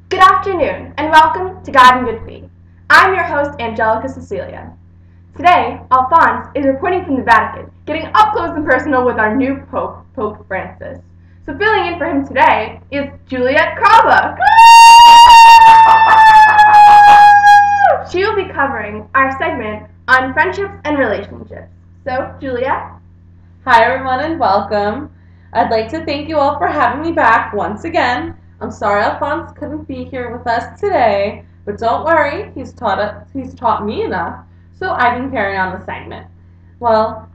Good afternoon, and welcome to God and Good Feed. I'm your host, Angelica Cecilia. Today, Alphonse is reporting from the Vatican, getting up close and personal with our new Pope, Pope Francis. So filling in for him today is Juliet Craba. She will be covering our segment on friendships and relationships. So, Juliet? Hi everyone and welcome. I'd like to thank you all for having me back once again. I'm sorry Alphonse couldn't be here with us today, but don't worry, he's taught me enough so I can carry on the segment. Well,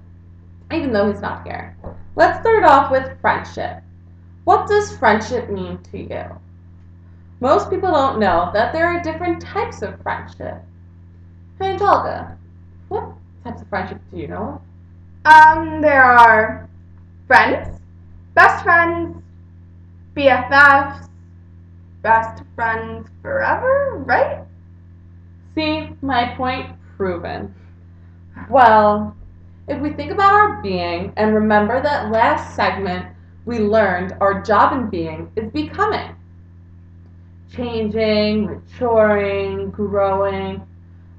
even though he's not here. Let's start off with friendship. What does friendship mean to you? Most people don't know that there are different types of friendship. Hey Angelica, what types of friendship do you know? There are friends, best friends, BFFs, best friends forever, right? See, my point proven. Well, if we think about our being and remember that last segment we learned our job in being is becoming. Changing, maturing, growing.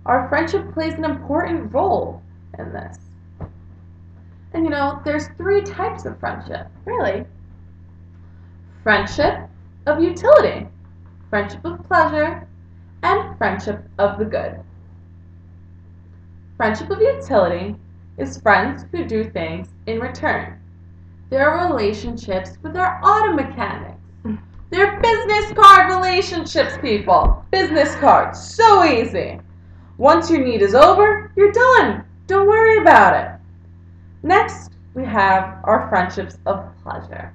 Our friendship plays an important role in this. And you know, there's 3 types of friendship. Really? Friendship of utility, friendship of pleasure, and friendship of the good. Friendship of utility is friends who do things in return. They're relationships with our auto mechanics. They're business card relationships, people. Business cards, so easy. Once your need is over, you're done. Don't worry about it. Next, we have our friendships of pleasure.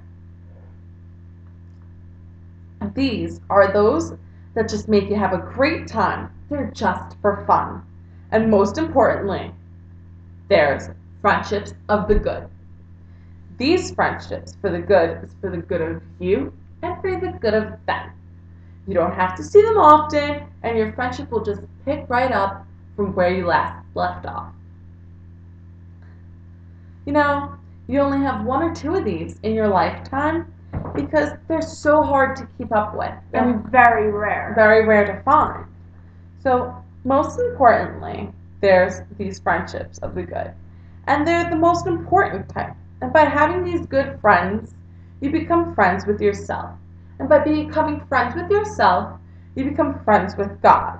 These are those that just make you have a great time. They're just for fun. And most importantly, there's friendships of the good. These friendships for the good is for the good of you and for the good of them. You don't have to see them often, and your friendship will just pick right up from where you last left off. You know, you only have 1 or 2 of these in your lifetime because they're so hard to keep up with. And very rare. Very rare to find. So, most importantly, there's these friendships of the good. And they're the most important type. And by having these good friends, you become friends with yourself. And by becoming friends with yourself, you become friends with God.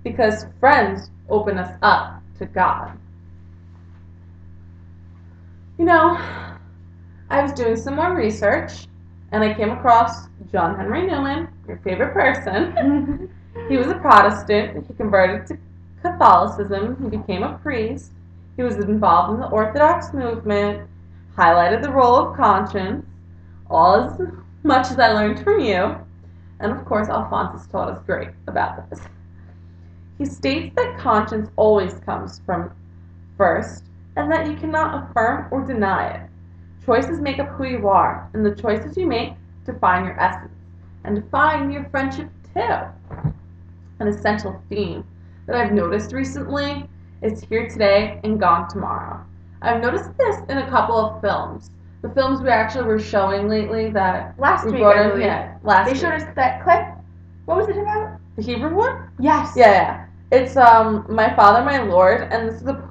Because friends open us up to God. You know, I was doing some more research, and I came across John Henry Newman, your favorite person. He was a Protestant. He converted to Catholicism. He became a priest. He was involved in the Orthodox movement, highlighted the role of conscience, all as much as I learned from you. And of course, Alphonse has taught us great about this. He states that conscience always comes from first, and that you cannot affirm or deny it. Choices make up who you are, and the choices you make define your essence, and define your friendship too. An essential theme that I've noticed recently is here today and gone tomorrow. I've noticed this in a couple of films. The films we actually were showing lately that Last week, brought I in, believe. yeah, last They week. showed us that clip. What was it about? The Hebrew one? Yes. Yeah. It's My Father, My Lord, and this is a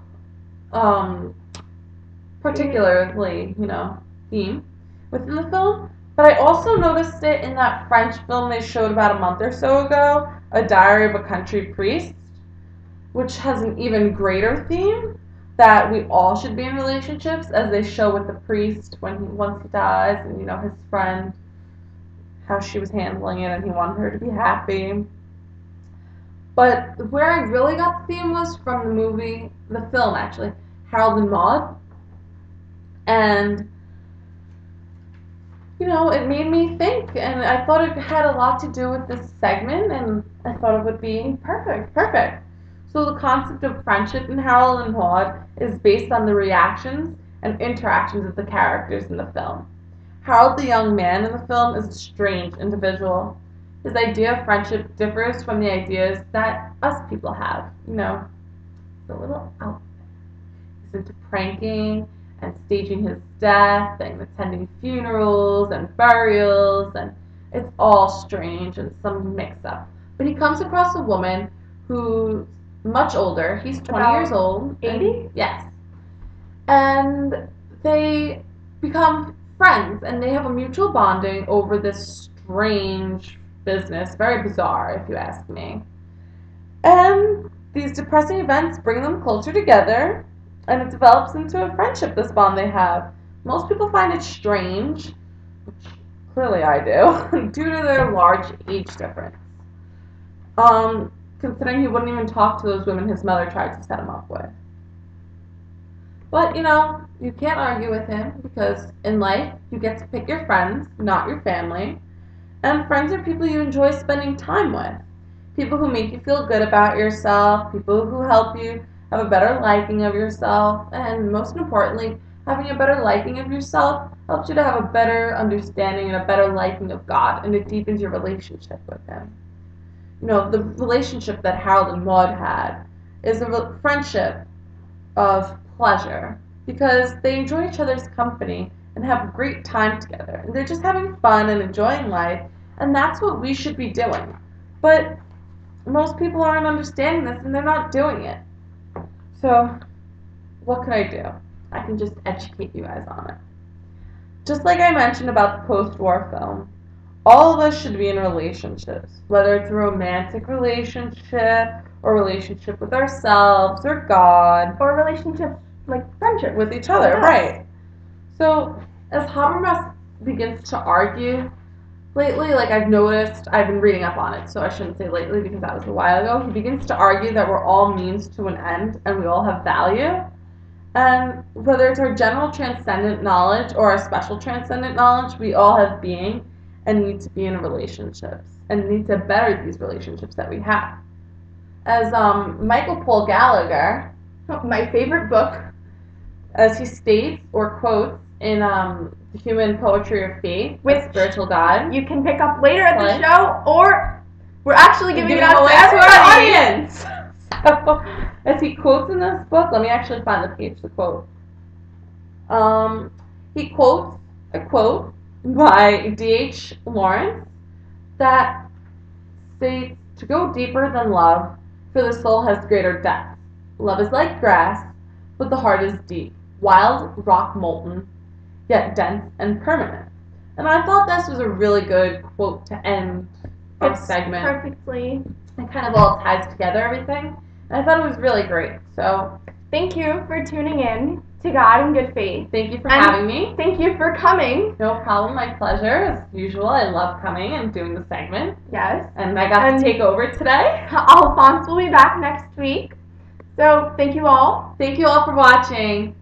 particularly, theme within the film. But I also noticed it in that French film they showed about a month or so ago, A Diary of a Country Priest, which has an even greater theme that we all should be in relationships, as they show with the priest once he dies, and his friend, how she was handling it, and he wanted her to be happy. But where I really got the theme was from the film actually, Harold and Maude. And, it made me think, and I thought it had a lot to do with this segment, and I thought it would be perfect. So the concept of friendship in Harold and Maude is based on the reactions and interactions of the characters in the film. Harold, the young man in the film, is a strange individual. His idea of friendship differs from the ideas that us people have. He's a little out there. He's into pranking and staging his death and attending funerals and burials and It's all strange and some mix-up. But he comes across a woman who's much older. He's 20 years old. 80? Yes. And they become friends, and they have a mutual bonding over this strange business. Very bizarre, if you ask me. And these depressing events bring them closer together, and it develops into a friendship, this bond they have. Most people find it strange, which clearly I do, due to their large age difference. Considering he wouldn't even talk to those women his mother tried to set him up with. But, you can't argue with him, because in life, you get to pick your friends, not your family. And friends are people you enjoy spending time with. People who make you feel good about yourself, people who help you have a better liking of yourself, and most importantly, having a better liking of yourself helps you to have a better understanding and a better liking of God, and it deepens your relationship with Him. The relationship that Harold and Maud had is a friendship of pleasure, because they enjoy each other's company and have a great time together. And they're just having fun and enjoying life, and that's what we should be doing. But most people aren't understanding this, and they're not doing it. So, what can I do? I can just educate you guys on it. Just like I mentioned about the post-war film, all of us should be in relationships, whether it's a romantic relationship, or relationship with ourselves, or God, or relationships like friendship with each other, yes. Right. So, as Habermas begins to argue, lately, like I've noticed, I've been reading up on it, so I shouldn't say lately because that was a while ago, he begins to argue that we're all means to an end, and we all have value. And whether it's our general transcendent knowledge or our special transcendent knowledge, we all have being and need to be in relationships and need to better these relationships that we have. As Michael Paul Gallagher, my favorite book, as he states or quotes in The Human Poetry of Faith, with Spiritual God, you can pick up later at the show, or we're actually giving it out away to our audience. So, as he quotes in this book, let me actually find the page to quote. He quotes a quote by D.H. Lawrence that states, "To go deeper than love, for the soul has greater depth. Love is like grass, but the heart is deep, wild, rock molten, yet dense and permanent." And I thought this was a really good quote to end our segment. Perfectly. It kind of all ties together everything. And I thought it was really great. So, thank you for tuning in to God in Good Faith. Thank you for having me. Thank you for coming. No problem, my pleasure. As usual, I love coming and doing the segment. Yes. And I got to take over today. Alphonse will be back next week. So, thank you all. Thank you all for watching.